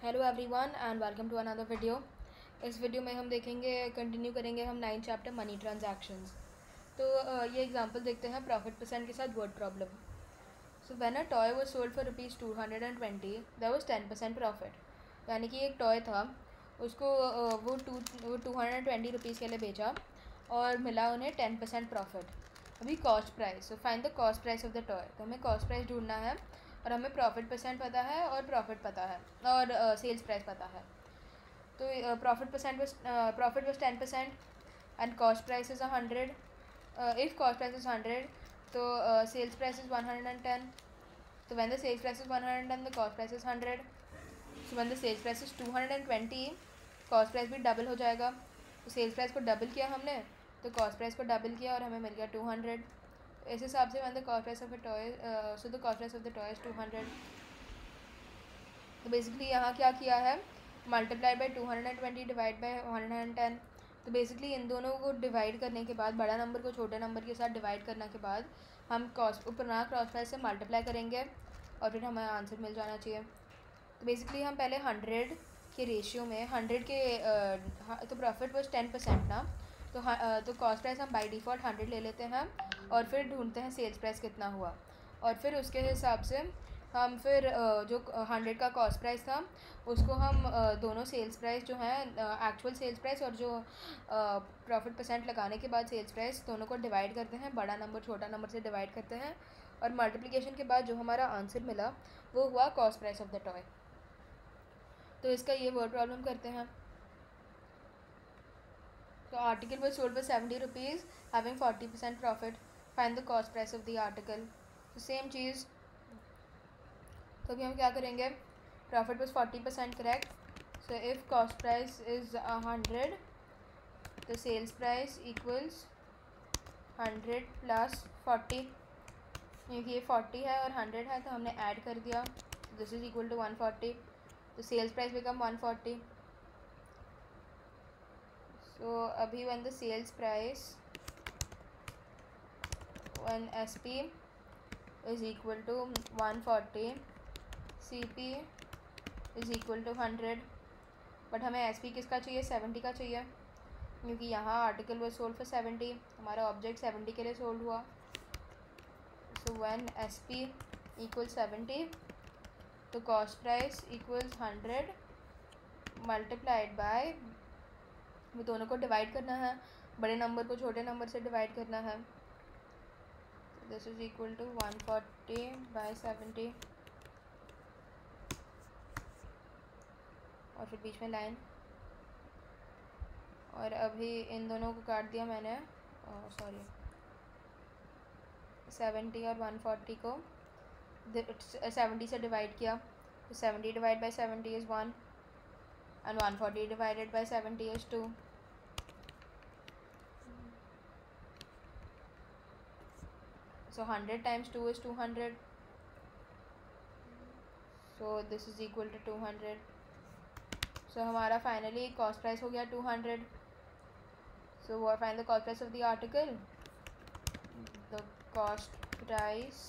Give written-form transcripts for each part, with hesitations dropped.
Hello everyone and welcome to another video. इस video में हम देखेंगे, कंटिन्यू करेंगे हम 9 चैप्टर मनी ट्रांजैक्शंस। तो ये एग्जांपल देखते हैं प्रॉफिट परसेंट के साथ word problem. So when a toy was sold for ₹220 there was 10% profit. यानी कि एक टॉय था, उसको वो 220 के लिए बेचा और मिला उन्हें 10% प्रॉफिट। अभी cost price, so find the cost price of the toy. तो हमें कॉस्ट प्राइस ढूंढना है और हमें प्रॉफिट परसेंट पता है और प्रॉफिट पता है और सेल्स प्राइस पता है। तो profit was 10% and cost price is 100। If cost price is 100 तो सेल्स प्राइस इज़ 110। तो when the sales price is 110 the cost price is 100। So when the sales price is 220 cost price भी double हो जाएगा। तो sales price को double किया हमने, तो कॉस्ट प्राइस को डबल किया और हमें मिल गया 200। इस हिसाब से when the cost price of a toy so the cost price of the toy is 200। तो बेसिकली यहाँ क्या किया है, मल्टीप्लाई बाई 220 डिवाइड बाई 110। तो बेसिकली इन दोनों को डिवाइड करने के बाद, बड़ा नंबर को छोटे नंबर के साथ डिवाइड करने के बाद हम कॉस्ट पुनः क्रॉस प्राइस से मल्टीप्लाई करेंगे और फिर हमें आंसर मिल जाना चाहिए। तो बेसिकली हम पहले 100 के रेशियो में 100 के तो प्रॉफिट वॉज 10% ना, तो कॉस्ट प्राइस हम बाई डिफ़ॉल्ट 100 ले लेते हैं और फिर ढूंढते हैं सेल्स प्राइस कितना हुआ। और फिर उसके हिसाब से हम फिर जो 100 का कॉस्ट प्राइस था उसको हम दोनों सेल्स प्राइस जो हैं, एक्चुअल सेल्स प्राइस और जो प्रॉफिट परसेंट लगाने के बाद सेल्स प्राइस, दोनों को डिवाइड करते हैं, बड़ा नंबर छोटा नंबर से डिवाइड करते हैं और मल्टीप्लिकेशन के बाद जो हमारा आंसर मिला वो हुआ cost price of the toy. तो इसका ये वर्ड प्रॉब्लम करते हैं। तो article was sold for ₹70 having 40% profit, find the cost price of the article. तो सेम चीज़, तो अभी हम क्या करेंगे, profit was 40% correct. So if cost price is 100 तो सेल्स प्राइस इक्वल्स 100 प्लस 40, क्योंकि ये 40 है और 100 है तो हमने ऐड कर दिया, दिस इज़ इक्वल टू 140। तो सेल्स प्राइस बिकम 140। सो अभी when the sales price when SP is equal to 140, CP is equal to 100, but हमें SP किसका चाहिए, 70 का चाहिए, क्योंकि यहाँ आर्टिकल वो सोल्ड फॉर 70, हमारा ऑब्जेक्ट 70 के लिए सोल्ड हुआ। सो व्हेन SP इक्वल 70 तो cost price equals 100 multiplied by, वो दोनों को डिवाइड करना है, बड़े नंबर को छोटे नंबर से डिवाइड करना है। This is equal to 140 by 70 और फिर बीच में लाइन, और अभी इन दोनों को काट दिया मैंने, सॉरी 70 और 140 को 70 से डिवाइड किया, तो 70 divide by 70 is 1 and 140 divided by 70 is 2. So 100 times 2 is 200. So this is equal to 200. So हमारा finally cost price हो गया 200. So what, find the cost price of the article. The cost price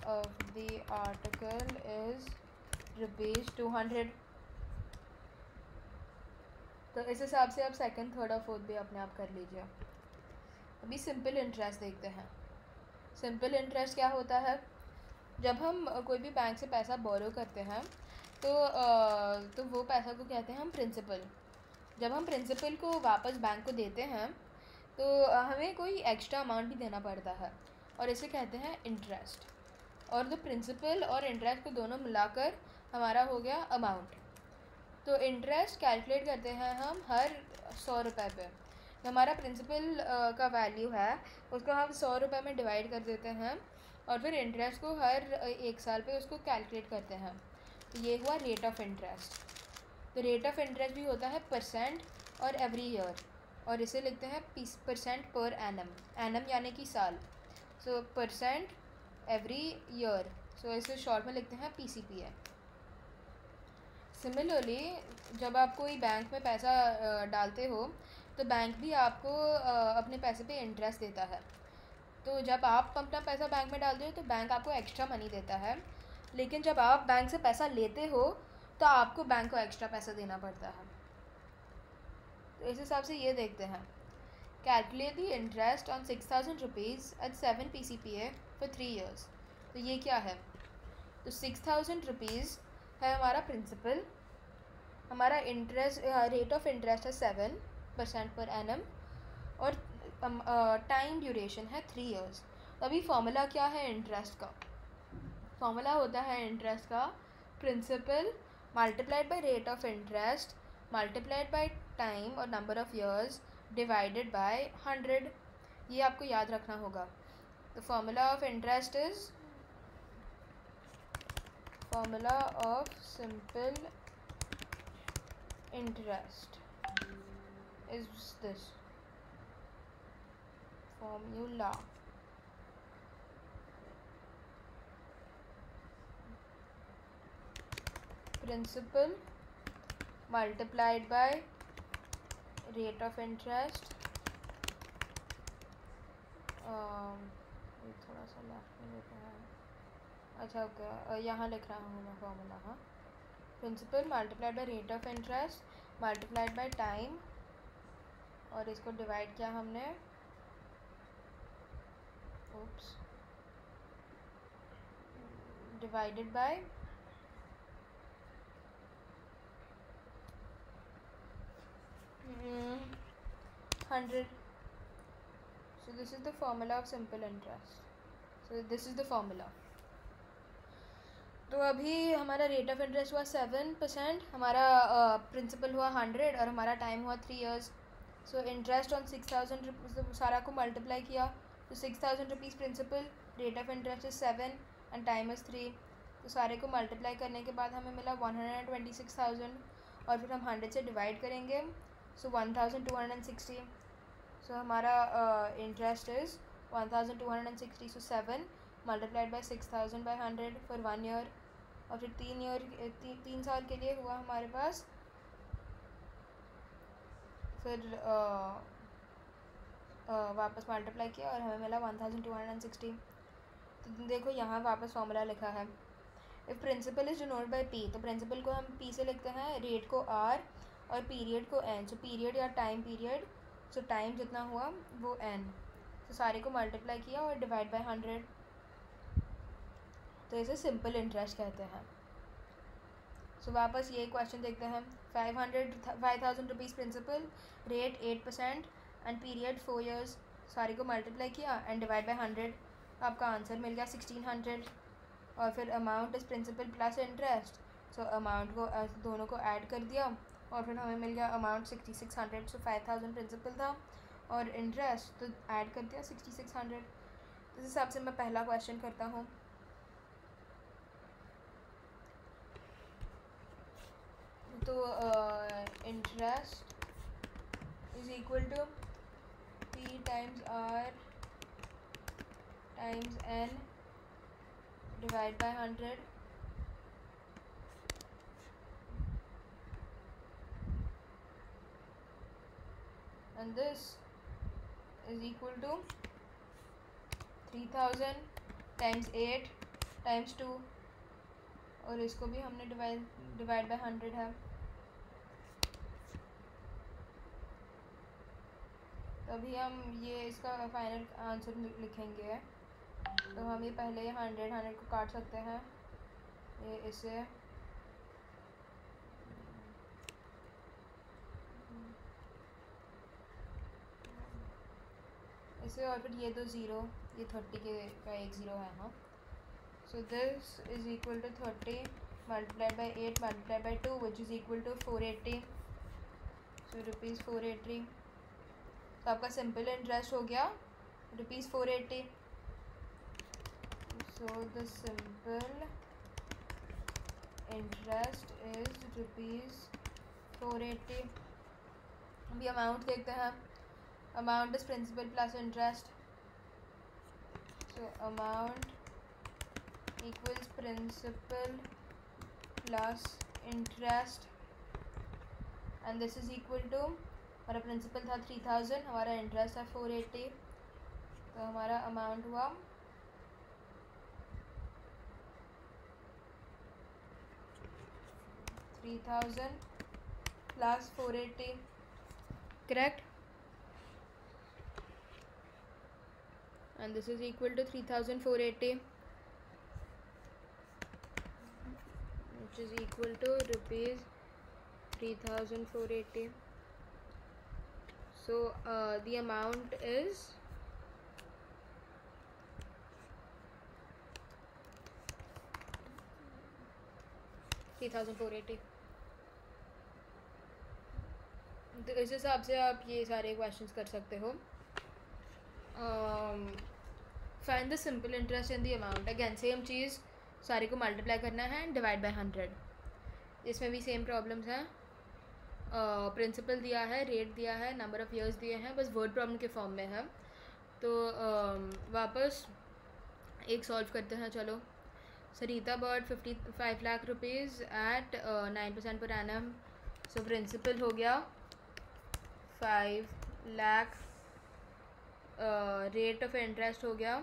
of the article is ₹200। तो इस हिसाब से आप second, third और fourth भी अपने आप कर लीजिए। अभी सिंपल इंटरेस्ट देखते हैं। सिंपल इंटरेस्ट क्या होता है, जब हम कोई भी बैंक से पैसा बोरो करते हैं तो वो पैसा को कहते हैं हम प्रिंसिपल। जब हम प्रिंसिपल को वापस बैंक को देते हैं तो हमें कोई एक्स्ट्रा अमाउंट भी देना पड़ता है और इसे कहते हैं इंटरेस्ट। और द प्रिंसिपल और इंटरेस्ट को दोनों मिलाकर हमारा हो गया अमाउंट। तो इंटरेस्ट कैलकुलेट करते हैं हम हर 100 रुपये पे। तो हमारा प्रिंसिपल का वैल्यू है उसको हम 100 रुपये में डिवाइड कर देते हैं और फिर इंटरेस्ट को हर 1 साल पे उसको कैलकुलेट करते हैं। तो ये हुआ रेट ऑफ इंटरेस्ट। तो रेट ऑफ इंटरेस्ट भी होता है परसेंट और एवरी ईयर, और इसे लिखते हैं परसेंट पर एनम, एनम यानी कि साल। सो परसेंट एवरी ईयर, सो इसे शॉर्ट में लिखते हैं PCPA। सिमिलरली जब आप कोई बैंक में पैसा डालते हो तो बैंक भी आपको अपने पैसे पे इंटरेस्ट देता है। तो जब आप अपना पैसा बैंक में डालते हो तो बैंक आपको एक्स्ट्रा मनी देता है लेकिन जब आप बैंक से पैसा लेते हो तो आपको बैंक को एक्स्ट्रा पैसा देना पड़ता है। तो इस हिसाब से ये देखते हैं, calculate the interest on 6,000 rupees at 7 PCPA for 3 years। तो ये क्या है, तो 6,000 रुपीज़ है हमारा प्रिंसिपल, हमारा इंटरेस्ट रेट ऑफ इंटरेस्ट है 7% पर एनम, और टाइम ड्यूरेशन है 3 years। तो अभी फॉर्मूला क्या है इंटरेस्ट का, फॉर्मूला होता है इंटरेस्ट का principal multiplied by rate of interest multiplied by time और number of years divided by 100। ये आपको याद रखना होगा। तो formula of interest is, formula of simple interest is this formula, principal multiplied by rate of interest, ये थोड़ा सा लेफ्ट में लिखा है, अच्छा ओके यहाँ लिख रहा हूँ मैं फॉर्मूला। हाँ, principal multiplied by rate of interest multiplied by time, और इसको डिवाइड किया हमने, oops, divided by 100। So this is the formula of simple interest. So this is the formula. तो अभी हमारा रेट ऑफ इंटरेस्ट हुआ 7%, हमारा प्रिंसिपल हुआ 100 और हमारा टाइम हुआ 3 years। So interest on 6,000 rupees, सारा को मल्टीप्लाई किया तो 6,000 rupees principal, rate of interest is 7 and time is 3। तो सारे को मल्टीप्लाई करने के बाद हमें मिला 126,000, और फिर हम 100 से डिवाइड करेंगे, सो 1,260। सो हमारा interest is 1,260। So 7 multiplied by 6,000 by 100 for 1 year, और फिर 3 साल के लिए हुआ हमारे पास। फिर वापस मल्टीप्लाई किया और हमें मिला 1,260। तो देखो यहाँ वापस फॉर्मूला लिखा है, if principal is denoted by P, तो प्रिंसिपल को हम पी से लिखते हैं, रेट को आर और पीरियड को एन। सो पीरियड या टाइम पीरियड, सो टाइम जितना हुआ वो एन। तो सारे को मल्टीप्लाई किया और डिवाइड बाय 100। तो इसे सिंपल इंटरेस्ट कहते हैं। सो वापस ये क्वेश्चन देखते हैं, 5,000 rupees principal, rate 8% and period 4 years। सारे को मल्टीप्लाई किया एंड डिवाइड बाय 100, आपका आंसर मिल गया 1,600। और फिर amount is principal plus interest, so amount को दोनों को ऐड कर दिया और फिर हमें मिल गया अमाउंट 6,600। सो 5,000 प्रिंसिपल था और इंटरेस्ट तो ऐड कर दिया 6,600। इस हिसाब से मैं पहला क्वेश्चन करता हूँ। तो interest is equal to P times R times N divide by 100। and this is equal to 3,000 times 8 times 2, और इसको भी हमने डिवाइड बाय 100 है। तो अभी हम ये इसका फाइनल आंसर लिखेंगे। तो हम ये पहले 100 को काट सकते हैं, ये इसे और फिर ये 2 ज़ीरो, ये 30 का एक ज़ीरो है। हाँ, so this is equal to 30 multiplied by 8 multiplied by 2 which is equal to 480। So rupees 480। तो आपका सिंपल इंटरेस्ट हो गया rupees 480। So the simple interest is rupees 480। अभी अमाउंट देखते हैं, amount is principal plus interest, so amount equals principal plus interest and this is equal to, हमारा principal था 3,000, हमारा interest है 480। तो हमारा amount हुआ 3000 plus 480, correct? And this is equal to 3480, which is equal to rupees 3480. So the amount is 3480. तो इस हिसाब से आप ये सारे क्वेश्चंस कर सकते हो. Find the simple interest in the amount. Again same चीज़, सारे को मल्टीप्लाई करना है एंड डिवाइड बाय 100. इसमें भी सेम प्रॉब्लम्स हैं. प्रिंसिपल दिया है, रेट दिया है, नंबर ऑफ़ ईयर्स दिए हैं, बस वर्ड प्रॉब्लम के फॉर्म में है. तो वापस एक सॉल्व करते हैं. चलो. Sarita bought 55 lakh rupees at 9% पर एनम. सो प्रिंसिपल हो गया 5 लाख. रेट ऑफ इंटरेस्ट हो गया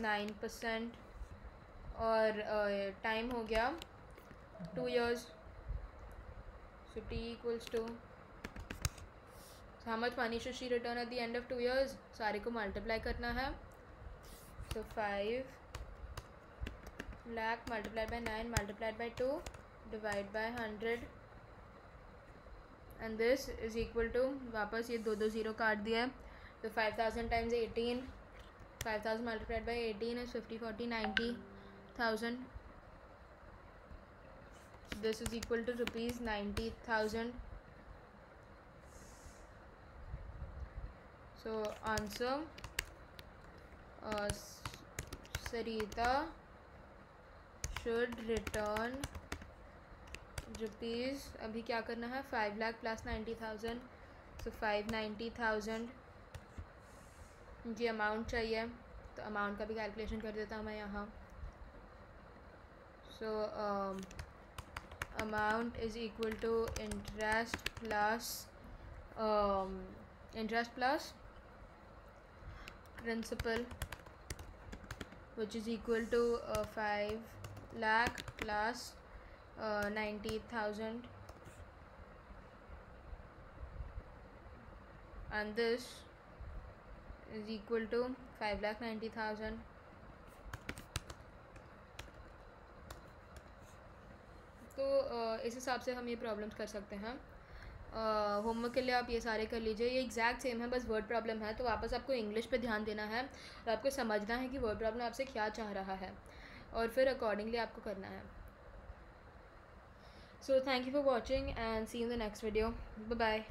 9% और टाइम हो गया 2 years. So t equals to, how much money should she return at the end of 2 years? सारे को मल्टीप्लाई करना है. So 5 lakh multiplied by 9 multiplied by 2 divide by 100, and this is equal to, वापस ये दो zero काट दिया है. तो 5000 times 18, 5000 multiplied by 18 is 50, 40, 90,000. This is equal to rupees 90,000. So answer, Sarita should return rupees, अभी क्या करना है, 5 लाख प्लस 90,000. So 590,000 ये अमाउंट चाहिए. तो अमाउंट का भी कैलकुलेशन कर देता हूँ मैं यहाँ. So amount is equal to interest plus principal, which is equal to 5 lakh plus 90,000, and this is equal to 5,90,000. तो इस हिसाब से हम ये प्रॉब्लम्स कर सकते हैं. होमवर्क के लिए आप ये सारे कर लीजिए. ये एग्जैक्ट सेम है, बस वर्ड प्रॉब्लम है. तो वापस आपको इंग्लिश पे ध्यान देना है और आपको समझना है कि वर्ड प्रॉब्लम आपसे क्या चाह रहा है और फिर अकॉर्डिंगली आपको करना है. So thank you for watching and see you in the next video. Bye bye.